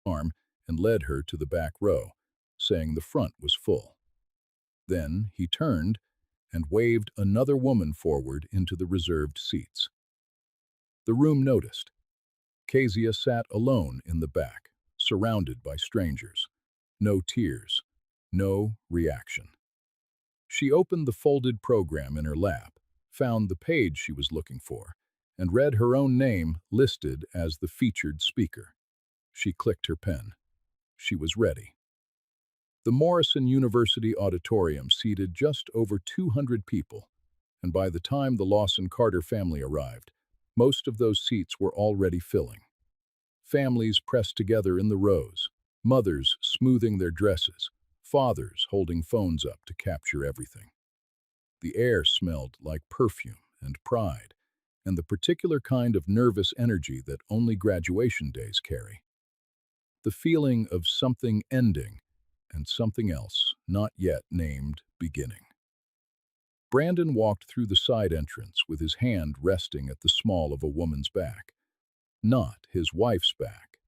arm and led her to the back row, saying the front was full. Then he turned and waved another woman forward into the reserved seats. The room noticed. Kezia sat alone in the back, surrounded by strangers. No tears, no reaction. She opened the folded program in her lap, found the page she was looking for, and read her own name listed as the featured speaker. She clicked her pen. She was ready. The Morrison University auditorium seated just over 200 people, and by the time the Lawson-Carter family arrived, most of those seats were already filling. Families pressed together in the rows, mothers smoothing their dresses, fathers holding phones up to capture everything. The air smelled like perfume and pride, and the particular kind of nervous energy that only graduation days carry. The feeling of something ending and something else not yet named beginning. Brandon walked through the side entrance with his hand resting at the small of a woman's back, not his wife's back.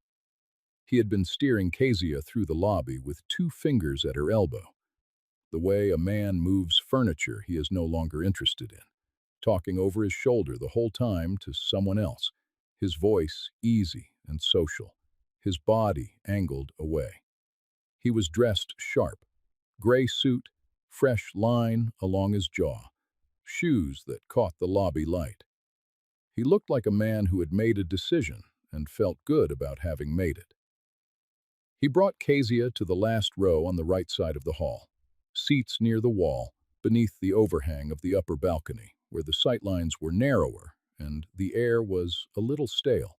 He had been steering Kezia through the lobby with 2 fingers at her elbow. The way a man moves furniture he is no longer interested in, talking over his shoulder the whole time to someone else, his voice easy and social, his body angled away. He was dressed sharp, gray suit, fresh line along his jaw, shoes that caught the lobby light. He looked like a man who had made a decision and felt good about having made it. He brought Kezia to the last row on the right side of the hall, seats near the wall, beneath the overhang of the upper balcony, where the sightlines were narrower and the air was a little stale.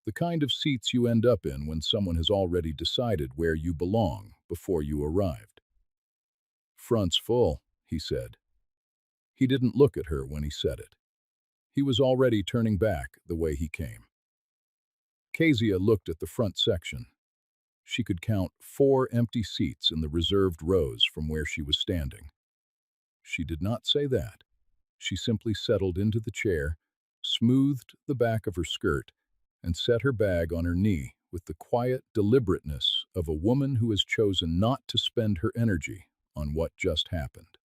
The kind of seats you end up in when someone has already decided where you belong before you arrived. "Front's full," he said. He didn't look at her when he said it. He was already turning back the way he came. Kezia looked at the front section. She could count 4 empty seats in the reserved rows from where she was standing. She did not say that. She simply settled into the chair, smoothed the back of her skirt, and set her bag on her knee with the quiet deliberateness of a woman who has chosen not to spend her energy on what just happened.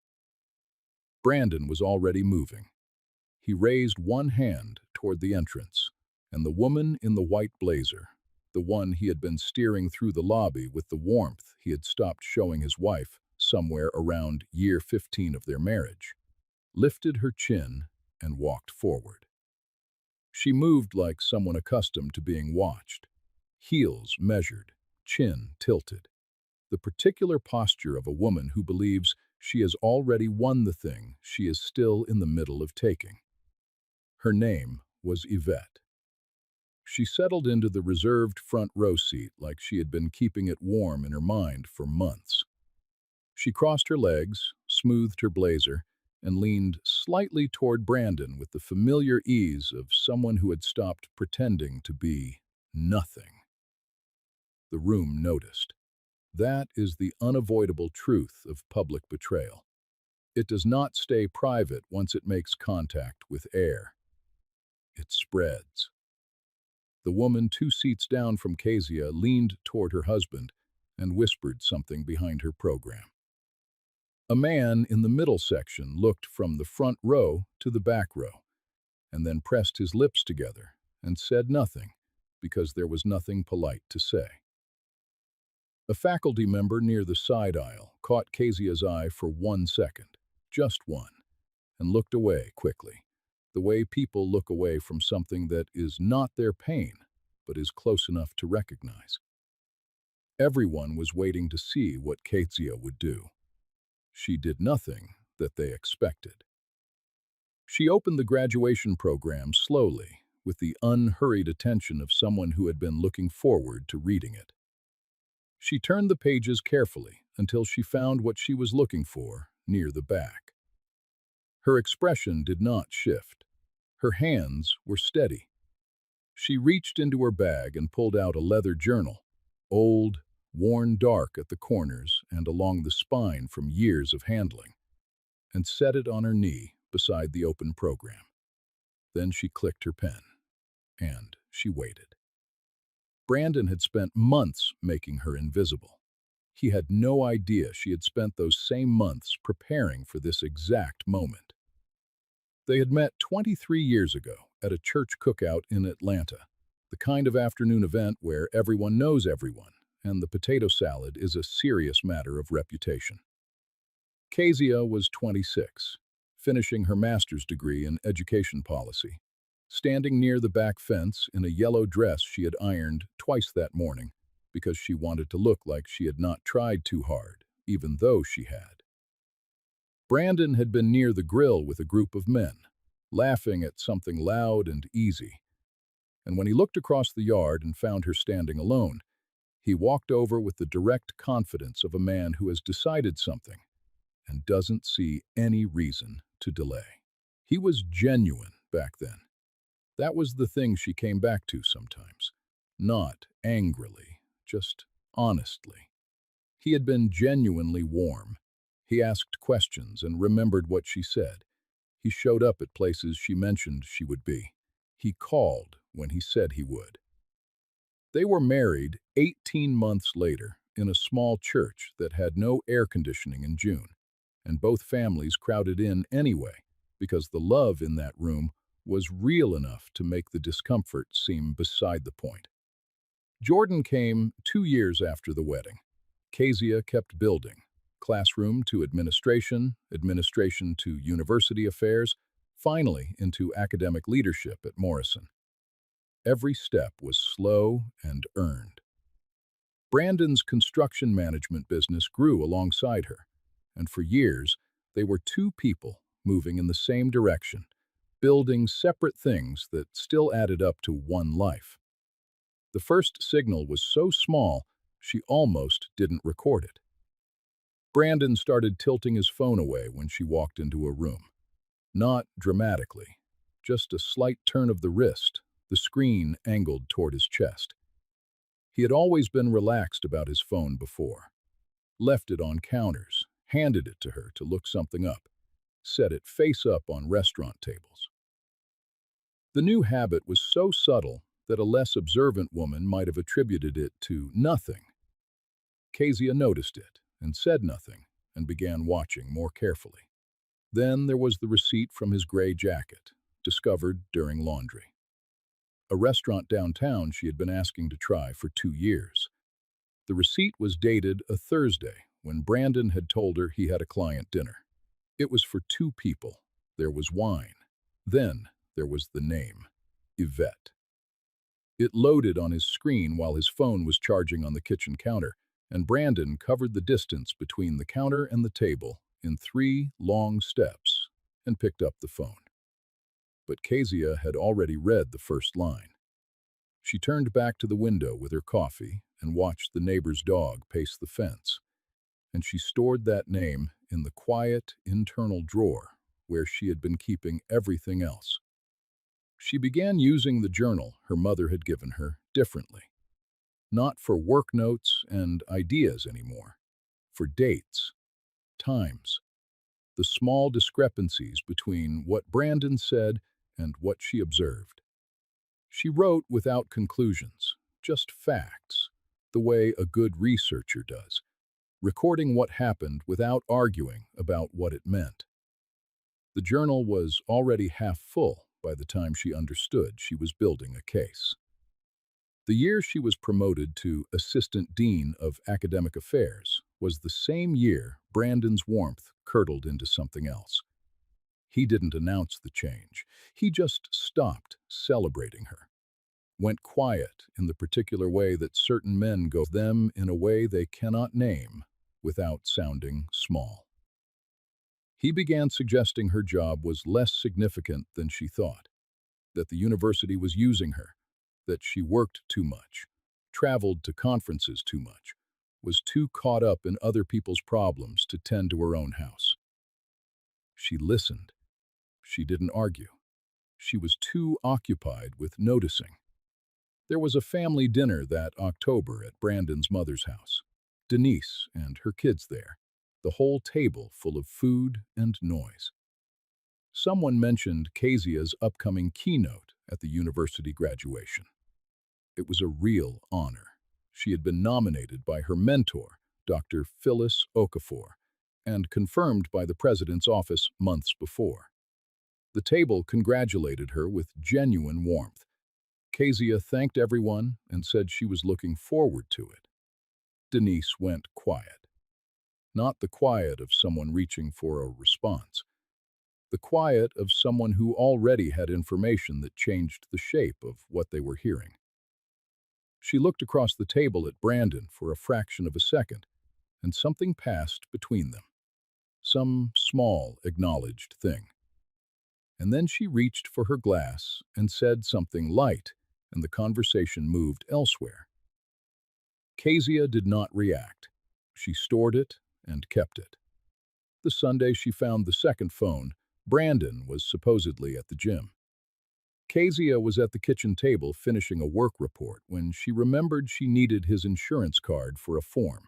Brandon was already moving. He raised one hand toward the entrance, and the woman in the white blazer, the one he had been steering through the lobby with the warmth he had stopped showing his wife somewhere around year 15 of their marriage, lifted her chin and walked forward. She moved like someone accustomed to being watched, heels measured, chin tilted, the particular posture of a woman who believes she has already won the thing she is still in the middle of taking. Her name was Yvette. She settled into the reserved front row seat like she had been keeping it warm in her mind for months. She crossed her legs, smoothed her blazer, and leaned slightly toward Brandon with the familiar ease of someone who had stopped pretending to be nothing. The room noticed. That is the unavoidable truth of public betrayal. It does not stay private once it makes contact with air. It spreads. The woman 2 seats down from Kezia leaned toward her husband and whispered something behind her program. A man in the middle section looked from the front row to the back row, and then pressed his lips together and said nothing because there was nothing polite to say. A faculty member near the side aisle caught Kezia's eye for 1 second, just one, and looked away quickly, the way people look away from something that is not their pain, but is close enough to recognize. Everyone was waiting to see what Kezia would do. She did nothing that they expected. She opened the graduation program slowly, with the unhurried attention of someone who had been looking forward to reading it. She turned the pages carefully until she found what she was looking for near the back. Her expression did not shift. Her hands were steady. She reached into her bag and pulled out a leather journal, old, worn dark at the corners and along the spine from years of handling, and set it on her knee beside the open program. Then she clicked her pen, and she waited. Brandon had spent months making her invisible. He had no idea she had spent those same months preparing for this exact moment. They had met 23 years ago at a church cookout in Atlanta, the kind of afternoon event where everyone knows everyone, and the potato salad is a serious matter of reputation. Kezia was 26, finishing her master's degree in education policy, standing near the back fence in a yellow dress she had ironed twice that morning because she wanted to look like she had not tried too hard, even though she had. Brandon had been near the grill with a group of men, laughing at something loud and easy, and when he looked across the yard and found her standing alone, he walked over with the direct confidence of a man who has decided something and doesn't see any reason to delay. He was genuine back then. That was the thing she came back to sometimes. Not angrily, just honestly. He had been genuinely warm. He asked questions and remembered what she said. He showed up at places she mentioned she would be. He called when he said he would. They were married 18 months later in a small church that had no air conditioning in June, and both families crowded in anyway because the love in that room was real enough to make the discomfort seem beside the point. Jordan came 2 years after the wedding. Kezia kept building, classroom to administration, administration to university affairs, finally into academic leadership at Morrison. Every step was slow and earned. Brandon's construction management business grew alongside her, and for years they were two people moving in the same direction, building separate things that still added up to one life. The first signal was so small, she almost didn't record it. Brandon started tilting his phone away when she walked into a room. Not dramatically, just a slight turn of the wrist, the screen angled toward his chest. He had always been relaxed about his phone before. Left it on counters, handed it to her to look something up, set it face up on restaurant tables. The new habit was so subtle that a less observant woman might have attributed it to nothing. Kezia noticed it and said nothing and began watching more carefully. Then there was the receipt from his gray jacket, discovered during laundry. A restaurant downtown she had been asking to try for 2 years. The receipt was dated a Thursday when Brandon had told her he had a client dinner. It was for 2 people. There was wine. Then there was the name, Yvette. It loaded on his screen while his phone was charging on the kitchen counter, and Brandon covered the distance between the counter and the table in 3 long steps and picked up the phone. But Kezia had already read the first line. She turned back to the window with her coffee and watched the neighbor's dog pace the fence, and she stored that name in the quiet, internal drawer where she had been keeping everything else. She began using the journal her mother had given her differently. Not for work notes and ideas anymore, for dates, times, the small discrepancies between what Brandon said and what she observed. She wrote without conclusions, just facts, the way a good researcher does, recording what happened without arguing about what it meant. The journal was already half full by the time she understood she was building a case. The year she was promoted to Assistant Dean of Academic Affairs was the same year Brandon's warmth curdled into something else. He didn't announce the change. He just stopped celebrating her. Went quiet in the particular way that certain men go them in a way they cannot name without sounding small. He began suggesting her job was less significant than she thought, that the university was using her, that she worked too much, traveled to conferences too much, was too caught up in other people's problems to tend to her own house. She listened. She didn't argue. She was too occupied with noticing. There was a family dinner that October at Brandon's mother's house. Denise and her kids there, the whole table full of food and noise. Someone mentioned Kezia's upcoming keynote at the university graduation. It was a real honor. She had been nominated by her mentor, Dr. Phyllis Okafor, and confirmed by the president's office months before. The table congratulated her with genuine warmth. Kezia thanked everyone and said she was looking forward to it. Denise went quiet. Not the quiet of someone reaching for a response. The quiet of someone who already had information that changed the shape of what they were hearing. She looked across the table at Brandon for a fraction of a second, and something passed between them. Some small, acknowledged thing. And then she reached for her glass and said something light, and the conversation moved elsewhere. Kezia did not react. She stored it and kept it. The Sunday she found the second phone, Brandon was supposedly at the gym. Kezia was at the kitchen table finishing a work report when she remembered she needed his insurance card for a form.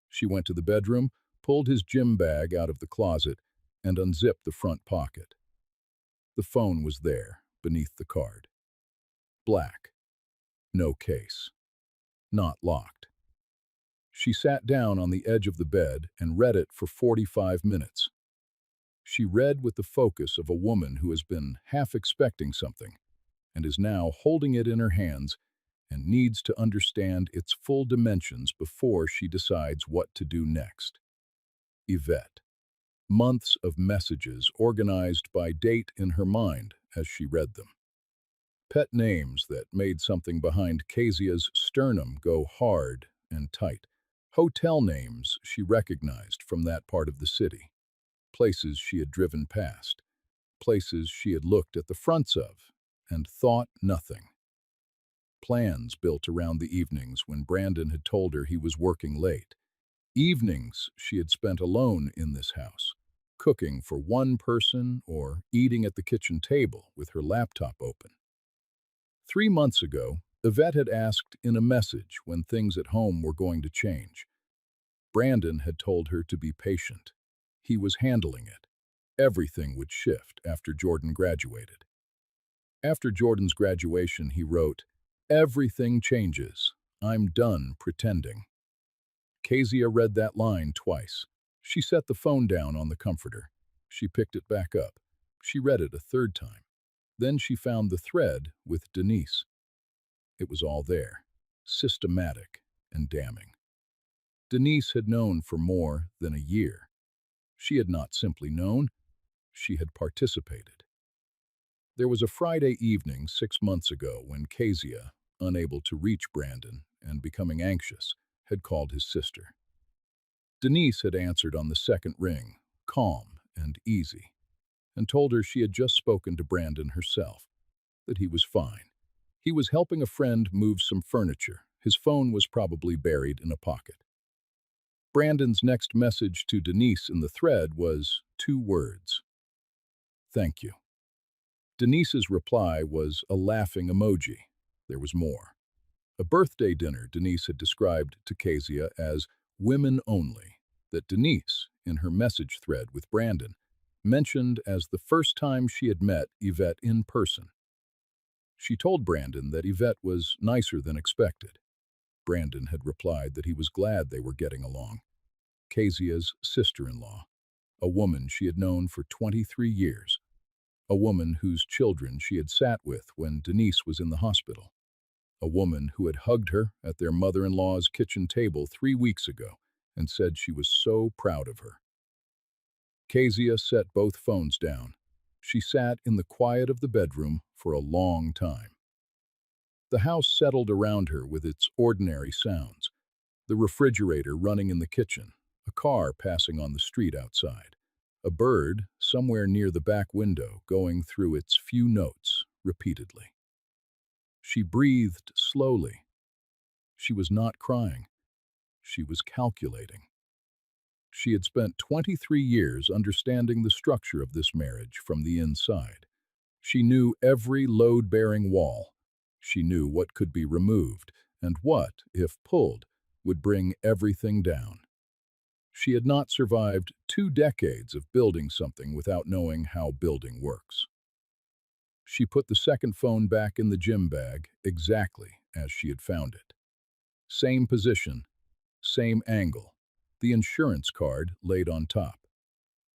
She went to the bedroom, pulled his gym bag out of the closet, and unzipped the front pocket. The phone was there, beneath the card. Black. No case. Not locked. She sat down on the edge of the bed and read it for 45 minutes. She read with the focus of a woman who has been half expecting something and is now holding it in her hands and needs to understand its full dimensions before she decides what to do next. Yvette. Months of messages organized by date in her mind as she read them. Pet names that made something behind Kezia's sternum go hard and tight. Hotel names she recognized from that part of the city. Places she had driven past. Places she had looked at the fronts of and thought nothing. Plans built around the evenings when Brandon had told her he was working late. Evenings she had spent alone in this house, cooking for one person or eating at the kitchen table with her laptop open. 3 months ago, Yvette had asked in a message when things at home were going to change. Brandon had told her to be patient. He was handling it. Everything would shift after Jordan graduated. After Jordan's graduation, he wrote, "Everything changes. I'm done pretending." Kezia read that line twice. She set the phone down on the comforter. She picked it back up. She read it a third time. Then she found the thread with Denise. It was all there, systematic and damning. Denise had known for more than a year. She had not simply known, she had participated. There was a Friday evening 6 months ago when Kezia, unable to reach Brandon and becoming anxious, had called his sister. Denise had answered on the second ring, calm and easy, and told her she had just spoken to Brandon herself, that he was fine. He was helping a friend move some furniture. His phone was probably buried in a pocket. Brandon's next message to Denise in the thread was 2 words. "Thank you." Denise's reply was a laughing emoji. There was more. A birthday dinner Denise had described to Kezia as women only, that Denise, in her message thread with Brandon, mentioned as the first time she had met Yvette in person. She told Brandon that Yvette was nicer than expected. Brandon had replied that he was glad they were getting along. Kezia's sister-in-law, a woman she had known for 23 years, a woman whose children she had sat with when Denise was in the hospital, a woman who had hugged her at their mother-in-law's kitchen table 3 weeks ago and said she was so proud of her. Kezia set both phones down. She sat in the quiet of the bedroom for a long time. The house settled around her with its ordinary sounds, the refrigerator running in the kitchen, a car passing on the street outside, a bird somewhere near the back window going through its few notes repeatedly. She breathed slowly. She was not crying. She was calculating. She had spent 23 years understanding the structure of this marriage from the inside. She knew every load-bearing wall. She knew what could be removed and what, if pulled, would bring everything down. She had not survived 2 decades of building something without knowing how building works. She put the second phone back in the gym bag exactly as she had found it. Same position, same angle, the insurance card laid on top.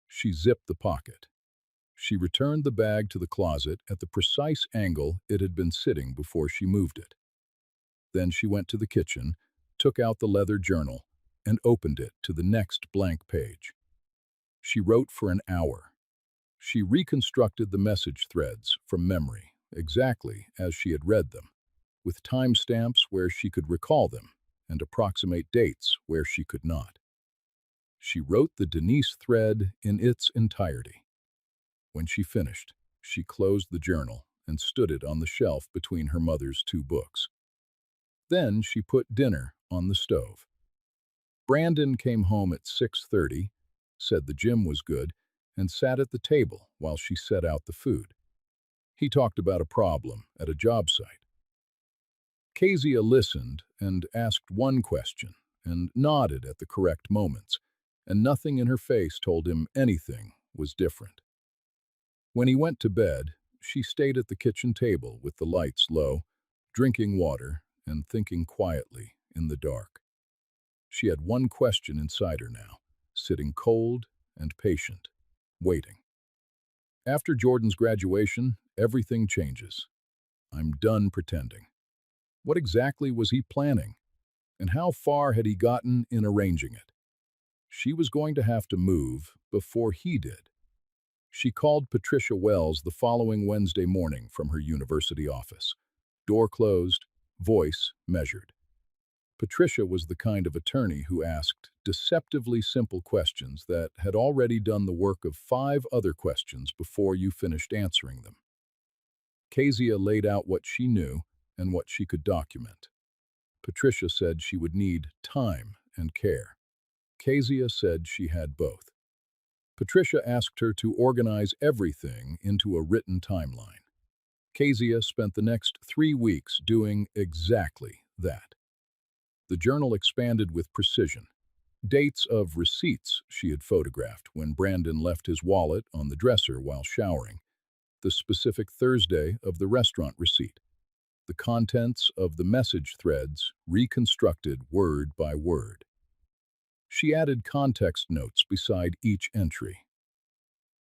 She zipped the pocket. She returned the bag to the closet at the precise angle it had been sitting before she moved it. Then she went to the kitchen, took out the leather journal, and opened it to the next blank page. She wrote for an hour. She reconstructed the message threads from memory, exactly as she had read them, with timestamps where she could recall them and approximate dates where she could not. She wrote the Denise thread in its entirety. When she finished, she closed the journal and stood it on the shelf between her mother's two books. Then she put dinner on the stove. Brandon came home at 6:30, said the gym was good, and sat at the table while she set out the food. He talked about a problem at a job site. Kezia listened and asked one question and nodded at the correct moments, and nothing in her face told him anything was different. When he went to bed, she stayed at the kitchen table with the lights low, drinking water and thinking quietly in the dark. She had one question inside her now, sitting cold and patient, waiting. After Jordan's graduation, everything changes. I'm done pretending. What exactly was he planning? And how far had he gotten in arranging it? She was going to have to move before he did. She called Patricia Wells the following Wednesday morning from her university office. Door closed, voice measured. Patricia was the kind of attorney who asked deceptively simple questions that had already done the work of 5 other questions before you finished answering them. Kezia laid out what she knew and what she could document. Patricia said she would need time and care. Kezia said she had both. Patricia asked her to organize everything into a written timeline. Kezia spent the next 3 weeks doing exactly that. The journal expanded with precision. Dates of receipts she had photographed when Brandon left his wallet on the dresser while showering, the specific Thursday of the restaurant receipt, the contents of the message threads reconstructed word by word. She added context notes beside each entry.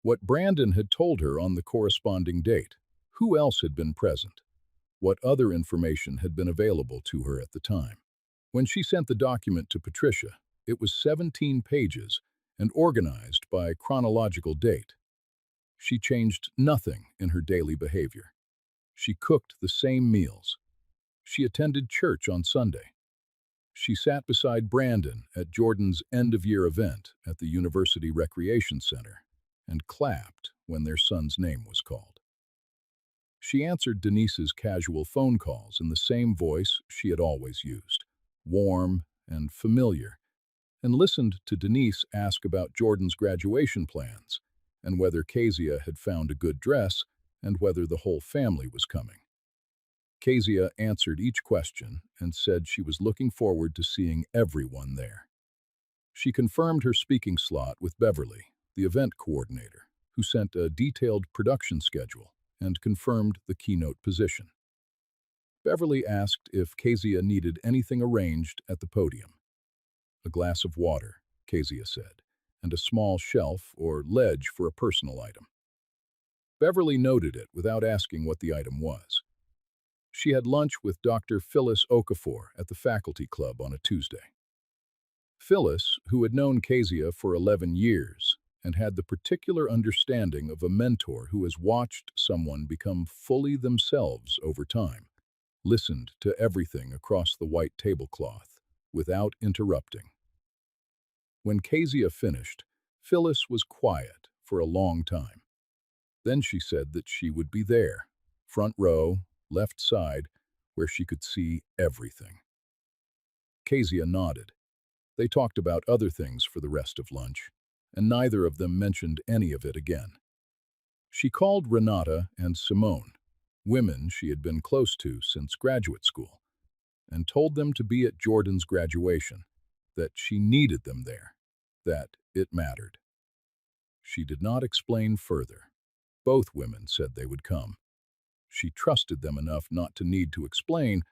What Brandon had told her on the corresponding date, who else had been present, what other information had been available to her at the time. When she sent the document to Patricia, it was 17 pages and organized by chronological date. She changed nothing in her daily behavior. She cooked the same meals. She attended church on Sunday. She sat beside Brandon at Jordan's end-of-year event at the University Recreation Center and clapped when their son's name was called. She answered Denise's casual phone calls in the same voice she had always used, warm and familiar, and listened to Denise ask about Jordan's graduation plans and whether Kezia had found a good dress and whether the whole family was coming. Kezia answered each question and said she was looking forward to seeing everyone there. She confirmed her speaking slot with Beverly, the event coordinator, who sent a detailed production schedule and confirmed the keynote position. Beverly asked if Kezia needed anything arranged at the podium. A glass of water, Kezia said, and a small shelf or ledge for a personal item. Beverly noted it without asking what the item was. She had lunch with Dr. Phyllis Okafor at the faculty club on a Tuesday. Phyllis, who had known Kezia for 11 years and had the particular understanding of a mentor who has watched someone become fully themselves over time, listened to everything across the white tablecloth without interrupting. When Kezia finished, Phyllis was quiet for a long time. Then she said that she would be there, front row, left side, where she could see everything. Kezia nodded. They talked about other things for the rest of lunch, and neither of them mentioned any of it again. She called Renata and Simone, women she had been close to since graduate school, and told them to be at Jordan's graduation, that she needed them there, that it mattered. She did not explain further. Both women said they would come. She trusted them enough not to need to explain,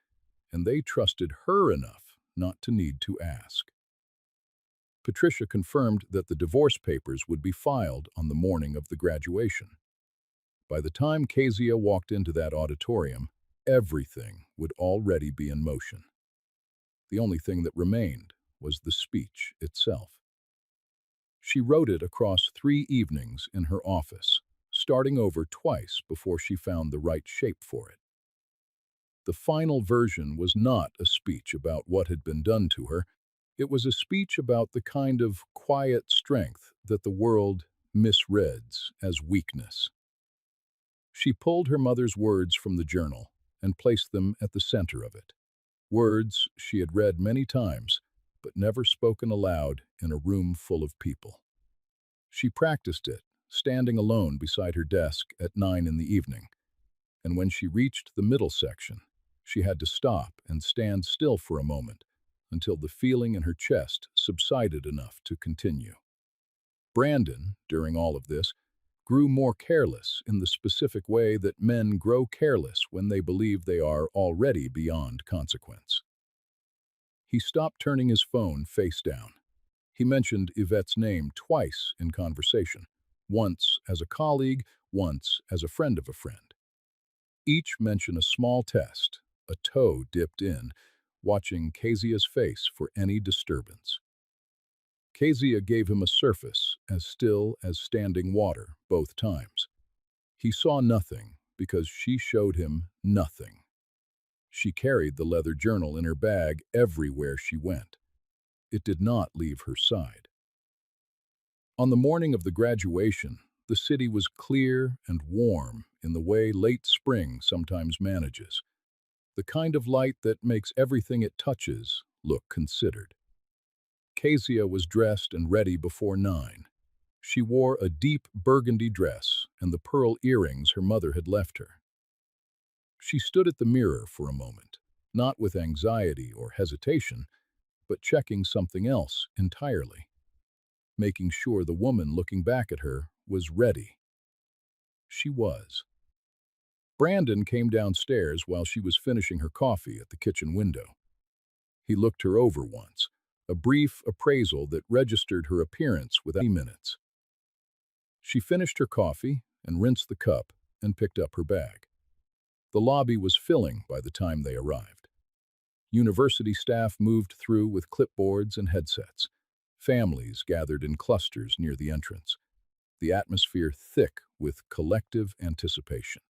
and they trusted her enough not to need to ask. Patricia confirmed that the divorce papers would be filed on the morning of the graduation. By the time Kezia walked into that auditorium, everything would already be in motion. The only thing that remained was the speech itself. She wrote it across 3 evenings in her office, starting over twice before she found the right shape for it. The final version was not a speech about what had been done to her. It was a speech about the kind of quiet strength that the world misreads as weakness. She pulled her mother's words from the journal and placed them at the center of it. Words she had read many times, but never spoken aloud in a room full of people. She practiced it, standing alone beside her desk at 9 in the evening, and when she reached the middle section, she had to stop and stand still for a moment until the feeling in her chest subsided enough to continue. Brandon, during all of this, grew more careless in the specific way that men grow careless when they believe they are already beyond consequence. He stopped turning his phone face down. He mentioned Yvette's name twice in conversation, once as a colleague, once as a friend of a friend. Each mentioned a small test, a toe dipped in, watching Kezia's face for any disturbance. Kezia gave him a surface as still as standing water both times. He saw nothing because she showed him nothing. She carried the leather journal in her bag everywhere she went. It did not leave her side. On the morning of the graduation, the city was clear and warm in the way late spring sometimes manages, the kind of light that makes everything it touches look considered. Kezia was dressed and ready before 9. She wore a deep burgundy dress and the pearl earrings her mother had left her. She stood at the mirror for a moment, not with anxiety or hesitation, but checking something else entirely, making sure the woman looking back at her was ready. She was. Brandon came downstairs while she was finishing her coffee at the kitchen window. He looked her over once, a brief appraisal that registered her appearance within minutes. She finished her coffee and rinsed the cup and picked up her bag. The lobby was filling by the time they arrived. University staff moved through with clipboards and headsets. Families gathered in clusters near the entrance, the atmosphere thick with collective anticipation.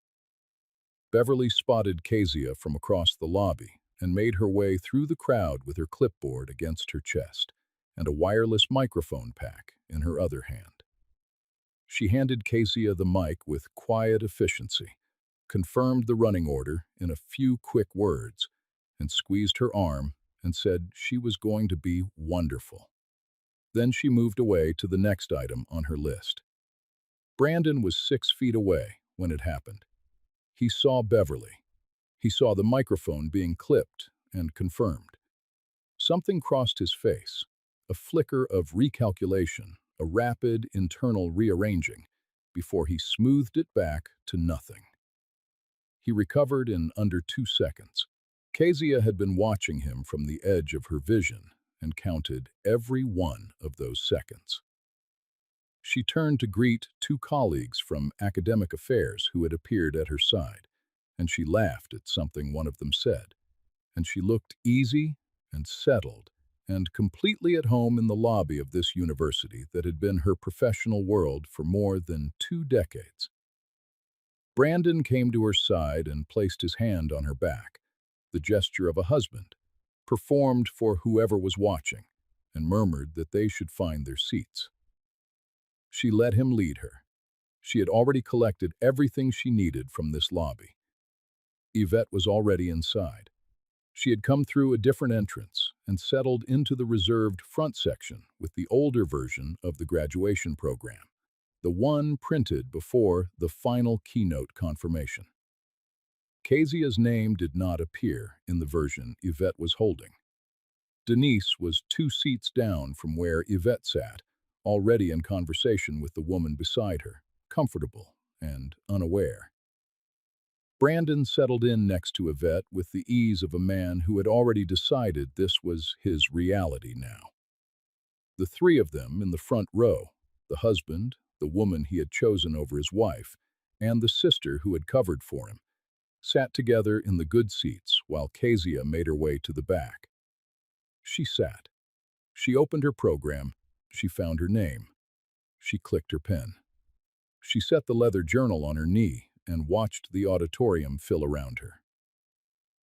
Beverly spotted Kezia from across the lobby and made her way through the crowd with her clipboard against her chest and a wireless microphone pack in her other hand. She handed Kezia the mic with quiet efficiency, confirmed the running order in a few quick words, and squeezed her arm and said she was going to be wonderful. Then she moved away to the next item on her list. Brandon was 6 feet away when it happened. He saw Beverly. He saw the microphone being clipped and confirmed. Something crossed his face, a flicker of recalculation, a rapid internal rearranging, before he smoothed it back to nothing. He recovered in under 2 seconds. Kezia had been watching him from the edge of her vision and counted every one of those seconds. She turned to greet 2 colleagues from academic affairs who had appeared at her side, and she laughed at something one of them said, and she looked easy and settled and completely at home in the lobby of this university that had been her professional world for more than 2 decades. Brandon came to her side and placed his hand on her back, the gesture of a husband, performed for whoever was watching, and murmured that they should find their seats. She let him lead her. She had already collected everything she needed from this lobby. Yvette was already inside. She had come through a different entrance and settled into the reserved front section with the older version of the graduation program, the one printed before the final keynote confirmation. Kezia's name did not appear in the version Yvette was holding. Denise was 2 seats down from where Yvette sat, already in conversation with the woman beside her, comfortable and unaware. Brandon settled in next to Yvette with the ease of a man who had already decided this was his reality now. The three of them in the front row, the husband, the woman he had chosen over his wife, and the sister who had covered for him, sat together in the good seats while Kezia made her way to the back. She sat. She opened her program. She found her name. She clicked her pen. She set the leather journal on her knee and watched the auditorium fill around her.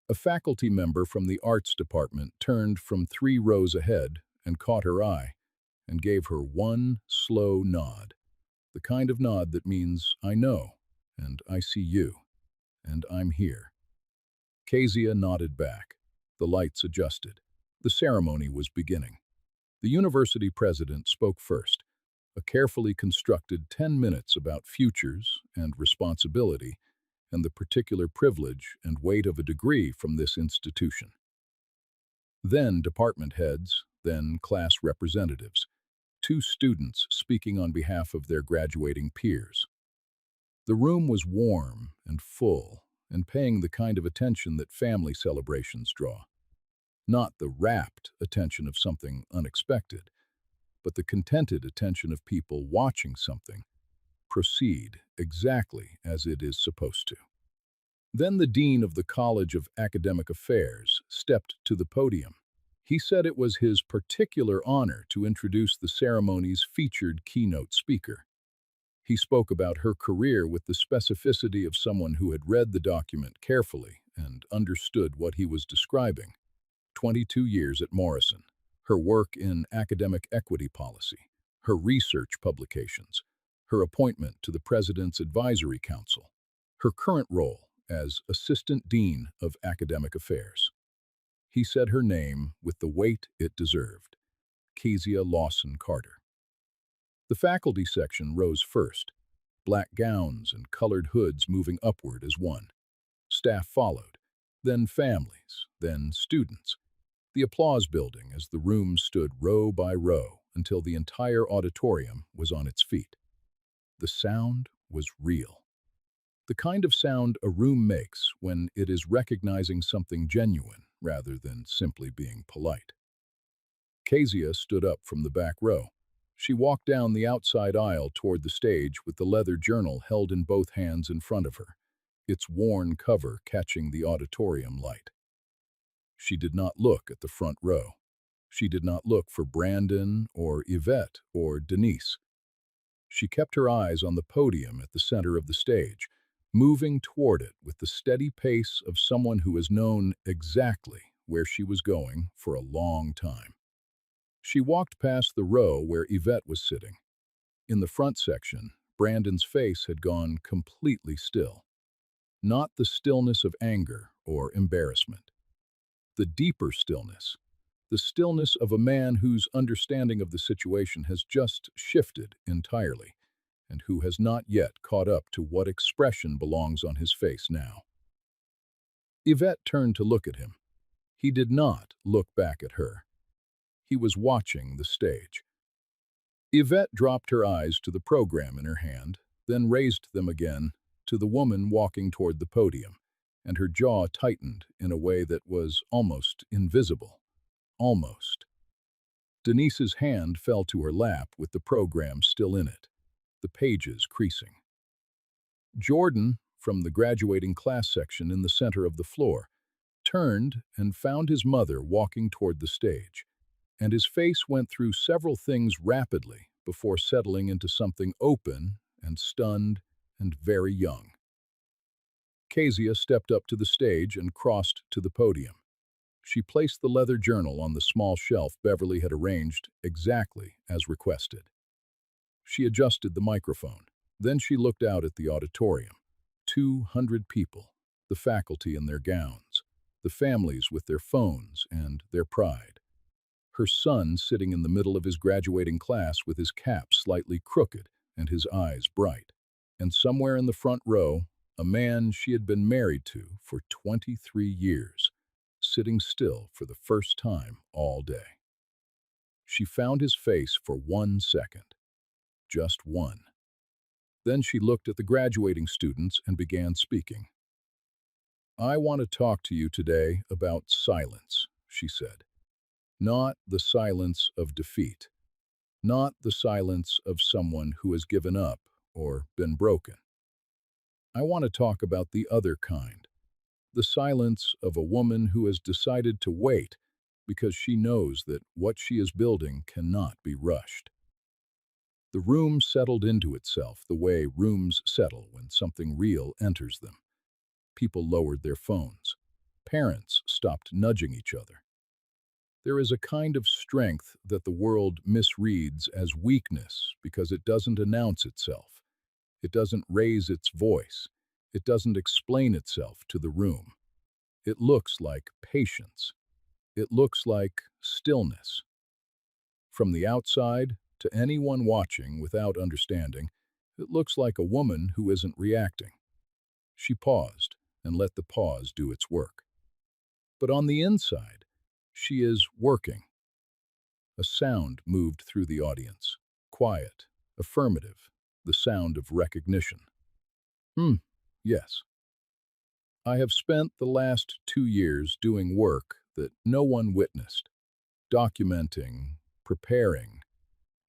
A faculty member from the arts department turned from 3 rows ahead and caught her eye and gave her one slow nod, the kind of nod that means, I know, and I see you, and I'm here. Kezia nodded back. The lights adjusted. The ceremony was beginning. The university president spoke first, a carefully constructed 10 minutes about futures and responsibility and the particular privilege and weight of a degree from this institution. Then department heads, then class representatives, 2 students speaking on behalf of their graduating peers. The room was warm and full and paying the kind of attention that family celebrations draw. Not the rapt attention of something unexpected, but the contented attention of people watching something proceed exactly as it is supposed to. Then the dean of the College of Academic Affairs stepped to the podium. He said it was his particular honor to introduce the ceremony's featured keynote speaker. He spoke about her career with the specificity of someone who had read the document carefully and understood what he was describing. 22 years at Morrison, her work in academic equity policy, her research publications, her appointment to the President's Advisory Council, her current role as Assistant Dean of Academic Affairs. He said her name with the weight it deserved, Kezia Lawson Carter. The faculty section rose first, black gowns and colored hoods moving upward as one. Staff followed, then families, then students. The applause building as the room stood row by row until the entire auditorium was on its feet. The sound was real. The kind of sound a room makes when it is recognizing something genuine rather than simply being polite. Kezia stood up from the back row. She walked down the outside aisle toward the stage with the leather journal held in both hands in front of her, its worn cover catching the auditorium light. She did not look at the front row. She did not look for Brandon or Yvette or Denise. She kept her eyes on the podium at the center of the stage, moving toward it with the steady pace of someone who has known exactly where she was going for a long time. She walked past the row where Yvette was sitting. In the front section, Brandon's face had gone completely still. Not the stillness of anger or embarrassment. The deeper stillness. The stillness of a man whose understanding of the situation has just shifted entirely, and who has not yet caught up to what expression belongs on his face now. Yvette turned to look at him. He did not look back at her. He was watching the stage. Yvette dropped her eyes to the program in her hand, then raised them again to the woman walking toward the podium, and her jaw tightened in a way that was almost invisible. Almost. Denise's hand fell to her lap with the program still in it, the pages creasing. Jordan, from the graduating class section in the center of the floor, turned and found his mother walking toward the stage, and his face went through several things rapidly before settling into something open and stunned and very young. Kezia stepped up to the stage and crossed to the podium. She placed the leather journal on the small shelf Beverly had arranged exactly as requested. She adjusted the microphone. Then she looked out at the auditorium. 200 people, the faculty in their gowns, the families with their phones and their pride. Her son sitting in the middle of his graduating class with his cap slightly crooked and his eyes bright. And somewhere in the front row, a man she had been married to for 23 years, sitting still for the first time all day. She found his face for 1 second. Just one. Then she looked at the graduating students and began speaking. I want to talk to you today about silence, she said. Not the silence of defeat, not the silence of someone who has given up or been broken. I want to talk about the other kind, the silence of a woman who has decided to wait because she knows that what she is building cannot be rushed. The room settled into itself the way rooms settle when something real enters them. People lowered their phones. Parents stopped nudging each other. There is a kind of strength that the world misreads as weakness because it doesn't announce itself. It doesn't raise its voice. It doesn't explain itself to the room. It looks like patience. It looks like stillness. From the outside, to anyone watching without understanding, it looks like a woman who isn't reacting. She paused and let the pause do its work. But on the inside, she is working. A sound moved through the audience. Quiet, affirmative, the sound of recognition. Yes. I have spent the last 2 years doing work that no one witnessed, documenting, preparing,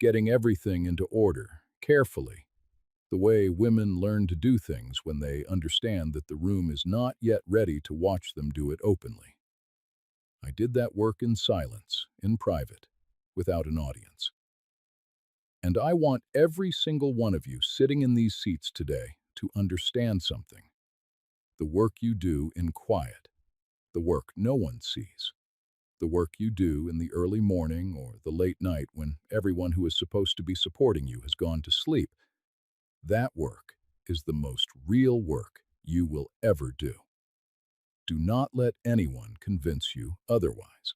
getting everything into order, carefully, the way women learn to do things when they understand that the room is not yet ready to watch them do it openly. I did that work in silence, in private, without an audience. And I want every single one of you sitting in these seats today to understand something. The work you do in quiet, the work no one sees, the work you do in the early morning or the late night when everyone who is supposed to be supporting you has gone to sleep, that work is the most real work you will ever do. Do not let anyone convince you otherwise.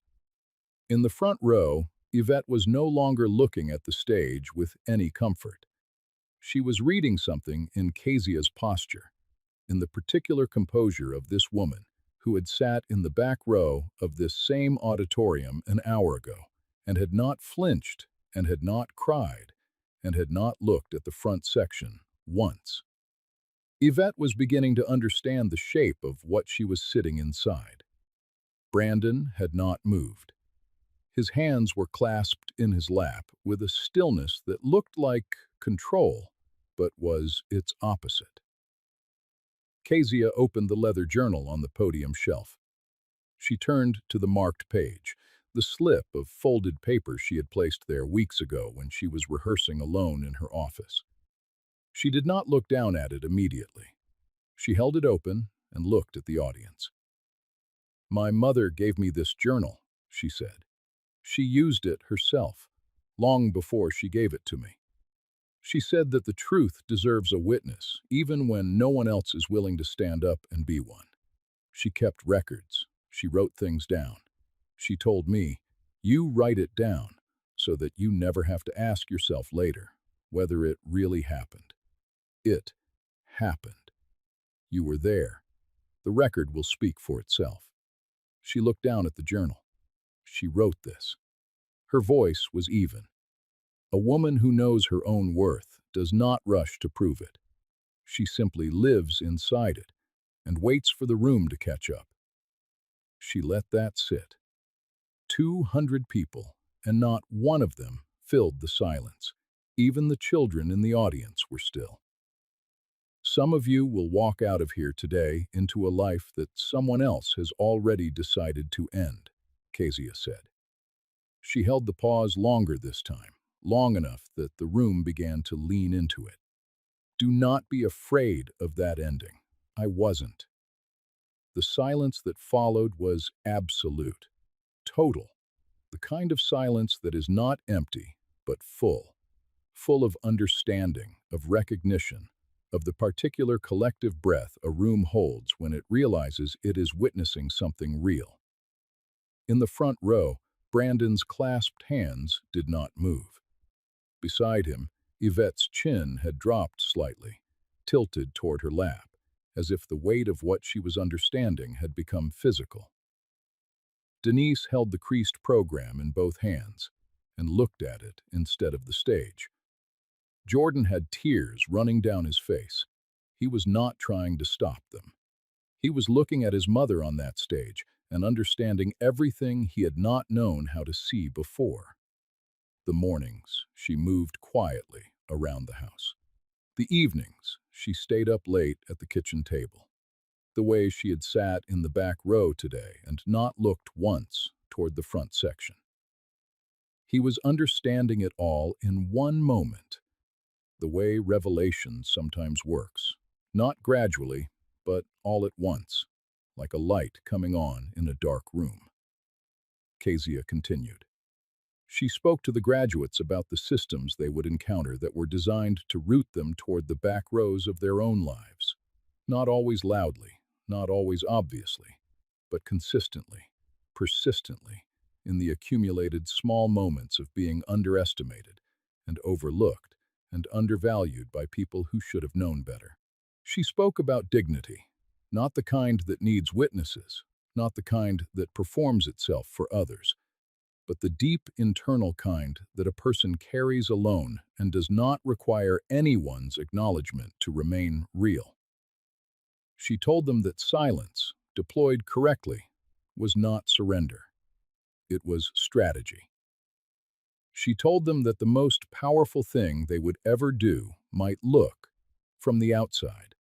In the front row, Yvette was no longer looking at the stage with any comfort. She was reading something in Kezia's posture, in the particular composure of this woman who had sat in the back row of this same auditorium an hour ago and had not flinched and had not cried and had not looked at the front section once. Yvette was beginning to understand the shape of what she was sitting inside. Brandon had not moved. His hands were clasped in his lap with a stillness that looked like control, but was its opposite. Kezia opened the leather journal on the podium shelf. She turned to the marked page, the slip of folded paper she had placed there weeks ago when she was rehearsing alone in her office. She did not look down at it immediately. She held it open and looked at the audience. "My mother gave me this journal," she said. "She used it herself, long before she gave it to me. She said that the truth deserves a witness, even when no one else is willing to stand up and be one. She kept records. She wrote things down. She told me, 'You write it down so that you never have to ask yourself later whether it really happened.' It happened. You were there. The record will speak for itself." She looked down at the journal. She wrote this. Her voice was even. A woman who knows her own worth does not rush to prove it. She simply lives inside it and waits for the room to catch up. She let that sit. 200 people, and not one of them filled the silence. Even the children in the audience were still. "Some of you will walk out of here today into a life that someone else has already decided to end," Kezia said. She held the pause longer this time, long enough that the room began to lean into it. "Do not be afraid of that ending." I wasn't. The silence that followed was absolute, total, the kind of silence that is not empty, but full of understanding, of recognition, of the particular collective breath a room holds when it realizes it is witnessing something real. In the front row, Brandon's clasped hands did not move. Beside him, Yvette's chin had dropped slightly, tilted toward her lap, as if the weight of what she was understanding had become physical. Denise held the creased program in both hands and looked at it instead of the stage. Jordan had tears running down his face. He was not trying to stop them. He was looking at his mother on that stage and understanding everything he had not known how to see before. The mornings, she moved quietly around the house. The evenings, she stayed up late at the kitchen table. The way she had sat in the back row today and not looked once toward the front section. He was understanding it all in one moment, the way revelation sometimes works, not gradually, but all at once, like a light coming on in a dark room. Kezia continued. She spoke to the graduates about the systems they would encounter that were designed to route them toward the back rows of their own lives. Not always loudly, not always obviously, but consistently, persistently, in the accumulated small moments of being underestimated and overlooked and undervalued by people who should have known better. She spoke about dignity, not the kind that needs witnesses, not the kind that performs itself for others, but the deep internal kind that a person carries alone and does not require anyone's acknowledgement to remain real. She told them that silence, deployed correctly, was not surrender. It was strategy. She told them that the most powerful thing they would ever do might look, from the outside,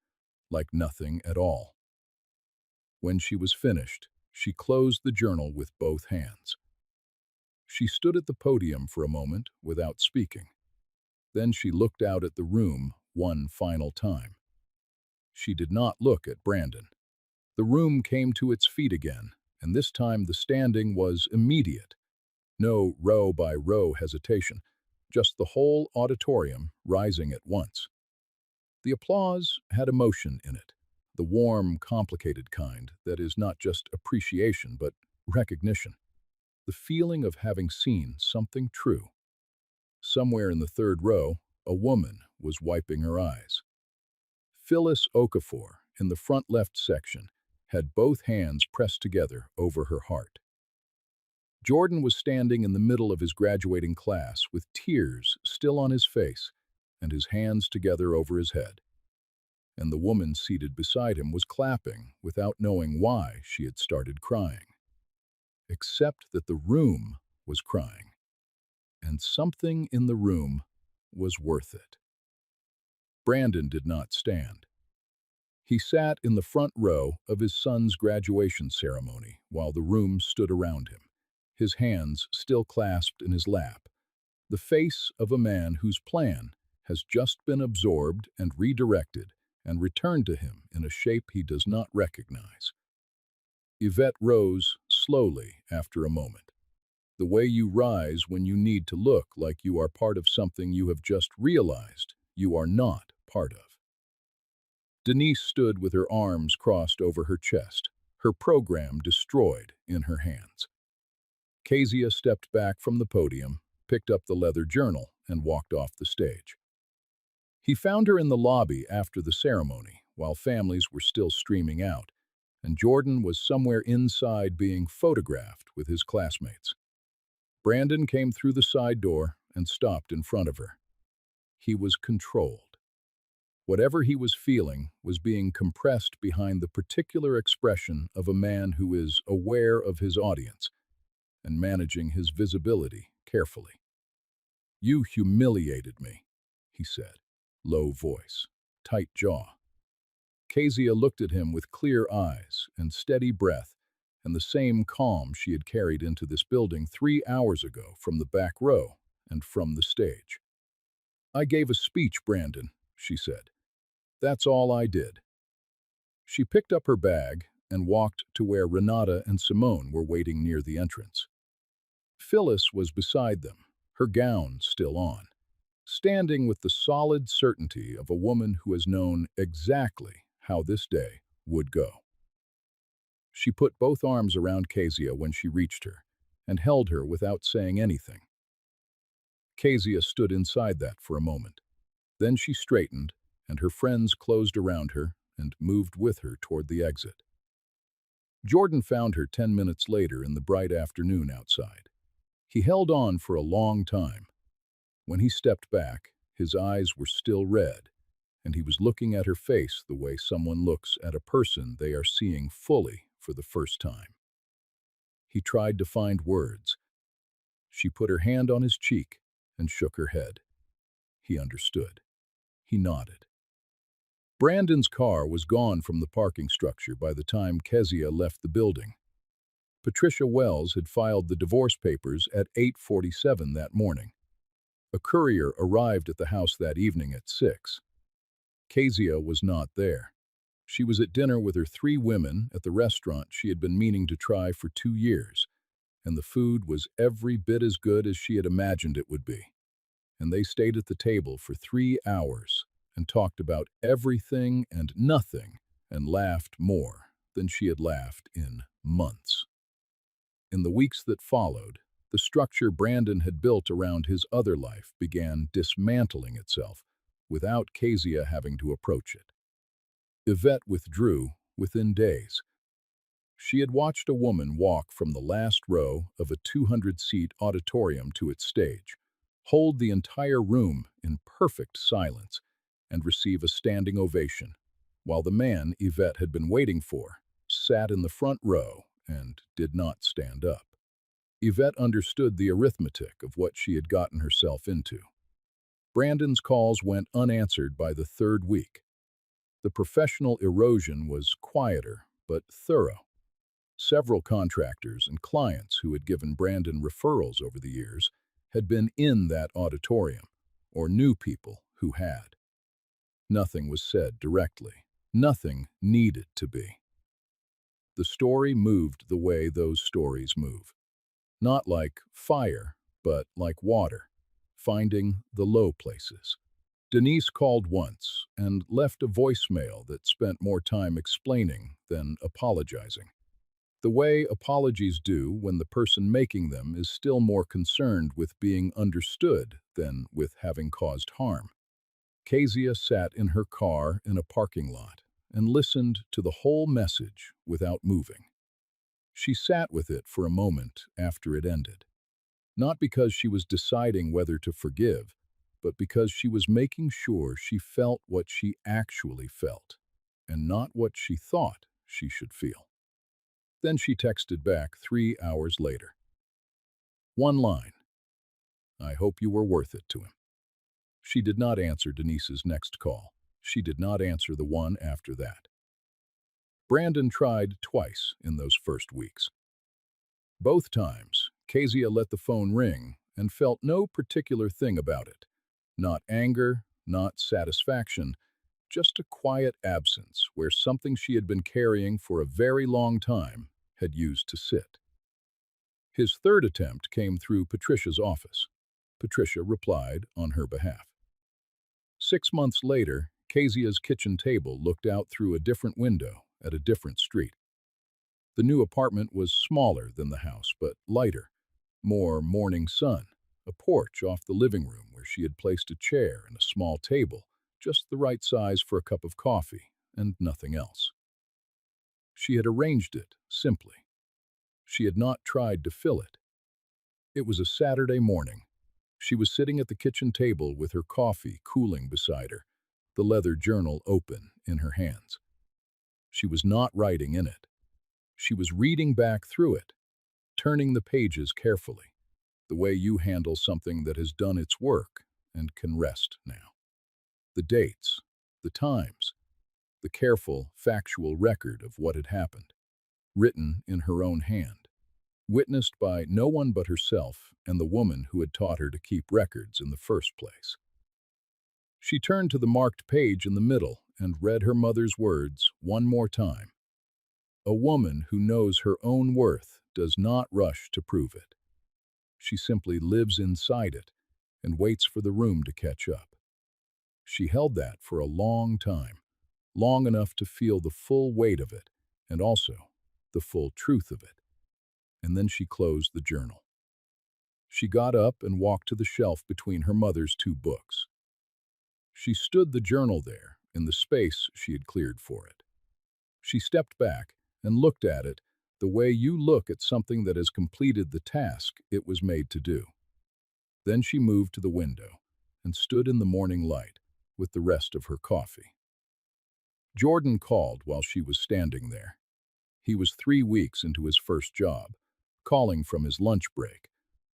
like nothing at all. When she was finished, she closed the journal with both hands. She stood at the podium for a moment without speaking. Then she looked out at the room one final time. She did not look at Brandon. The room came to its feet again, and this time the standing was immediate. No row by row hesitation, just the whole auditorium rising at once. The applause had emotion in it, the warm, complicated kind that is not just appreciation but recognition. The feeling of having seen something true. Somewhere in the third row, a woman was wiping her eyes. Phyllis Okafor, in the front left section, had both hands pressed together over her heart. Jordan was standing in the middle of his graduating class with tears still on his face and his hands together over his head. And the woman seated beside him was clapping without knowing why she had started crying. Except that the room was crying, and something in the room was worth it. Brandon did not stand. He sat in the front row of his son's graduation ceremony while the room stood around him, his hands still clasped in his lap, the face of a man whose plan has just been absorbed and redirected and returned to him in a shape he does not recognize. Yvette rose slowly after a moment. The way you rise when you need to look like you are part of something you have just realized you are not part of. Denise stood with her arms crossed over her chest, her program destroyed in her hands. Kezia stepped back from the podium, picked up the leather journal, and walked off the stage. He found her in the lobby after the ceremony, while families were still streaming out, and Jordan was somewhere inside being photographed with his classmates. Brandon came through the side door and stopped in front of her. He was controlled. Whatever he was feeling was being compressed behind the particular expression of a man who is aware of his audience and managing his visibility carefully. "You humiliated me," he said, low voice, tight jaw. Kezia looked at him with clear eyes and steady breath and the same calm she had carried into this building 3 hours ago from the back row and from the stage. "I gave a speech, Brandon," she said. "That's all I did." She picked up her bag and walked to where Renata and Simone were waiting near the entrance. Phyllis was beside them, her gown still on, standing with the solid certainty of a woman who has known exactly how this day would go. She put both arms around Kezia when she reached her and held her without saying anything. Kezia stood inside that for a moment. Then she straightened, and her friends closed around her and moved with her toward the exit. Jordan found her 10 minutes later in the bright afternoon outside. He held on for a long time. When he stepped back, his eyes were still red, and he was looking at her face the way someone looks at a person they are seeing fully for the first time. He tried to find words. She put her hand on his cheek and shook her head. He understood. He nodded. Brandon's car was gone from the parking structure by the time Kezia left the building. Patricia Wells had filed the divorce papers at 8:47 that morning. A courier arrived at the house that evening at 6. Kezia was not there. She was at dinner with her 3 women at the restaurant she had been meaning to try for 2 years, and the food was every bit as good as she had imagined it would be. And they stayed at the table for 3 hours and talked about everything and nothing and laughed more than she had laughed in months. In the weeks that followed, the structure Brandon had built around his other life began dismantling itself without Kezia having to approach it. Yvette withdrew within days. She had watched a woman walk from the last row of a 200-seat auditorium to its stage, hold the entire room in perfect silence, and receive a standing ovation, while the man Yvette had been waiting for sat in the front row and did not stand up. Yvette understood the arithmetic of what she had gotten herself into. Brandon's calls went unanswered by the 3rd week. The professional erosion was quieter but thorough. Several contractors and clients who had given Brandon referrals over the years had been in that auditorium, or knew people who had. Nothing was said directly. Nothing needed to be. The story moved the way those stories move. Not like fire, but like water, finding the low places. Denise called once and left a voicemail that spent more time explaining than apologizing. The way apologies do when the person making them is still more concerned with being understood than with having caused harm. Kezia sat in her car in a parking lot and listened to the whole message without moving. She sat with it for a moment after it ended, not because she was deciding whether to forgive, but because she was making sure she felt what she actually felt, and not what she thought she should feel. Then she texted back 3 hours later. One line. "I hope you were worth it" to him. She did not answer Denise's next call. She did not answer the one after that. Brandon tried twice in those first weeks. Both times, Kezia let the phone ring and felt no particular thing about it. Not anger, not satisfaction, just a quiet absence where something she had been carrying for a very long time had used to sit. His 3rd attempt came through Patricia's office. Patricia replied on her behalf. 6 months later, Kezia's kitchen table looked out through a different window at a different street. The new apartment was smaller than the house, but lighter, more morning sun, a porch off the living room where she had placed a chair and a small table, just the right size for a cup of coffee, and nothing else. She had arranged it simply. She had not tried to fill it. It was a Saturday morning. She was sitting at the kitchen table with her coffee cooling beside her, the leather journal open in her hands. She was not writing in it. She was reading back through it, turning the pages carefully, the way you handle something that has done its work and can rest now. The dates, the times, the careful, factual record of what had happened, written in her own hand, witnessed by no one but herself and the woman who had taught her to keep records in the first place. She turned to the marked page in the middle and read her mother's words one more time. A woman who knows her own worth does not rush to prove it. She simply lives inside it and waits for the room to catch up. She held that for a long time, long enough to feel the full weight of it and also the full truth of it. And then she closed the journal. She got up and walked to the shelf between her mother's 2 books. She stood the journal there in the space she had cleared for it. She stepped back and looked at it the way you look at something that has completed the task it was made to do. Then she moved to the window and stood in the morning light, with the rest of her coffee. Jordan called while she was standing there. He was 3 weeks into his first job, calling from his lunch break,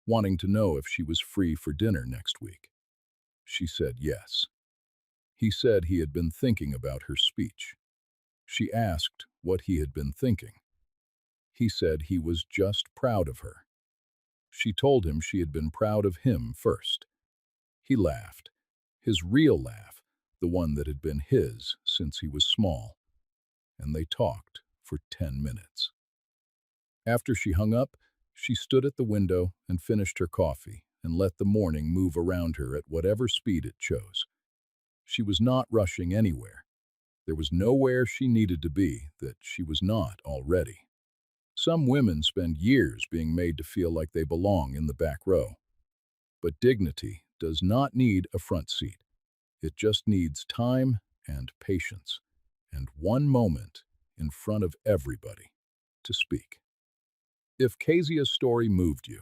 wanting to know if she was free for dinner next week. She said yes. He said he had been thinking about her speech. She asked what he had been thinking. He said he was just proud of her. She told him she had been proud of him first. He laughed, his real laugh, the one that had been his since he was small, and they talked for 10 minutes. After she hung up, she stood at the window and finished her coffee and let the morning move around her at whatever speed it chose. She was not rushing anywhere. There was nowhere she needed to be that she was not already. Some women spend years being made to feel like they belong in the back row. But dignity does not need a front seat. It just needs time and patience and one moment in front of everybody to speak. If Kezia's story moved you,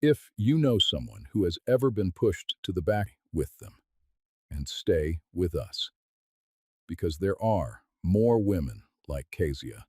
if you know someone who has ever been pushed to the back with them, and stay with us, because there are more women like Kezia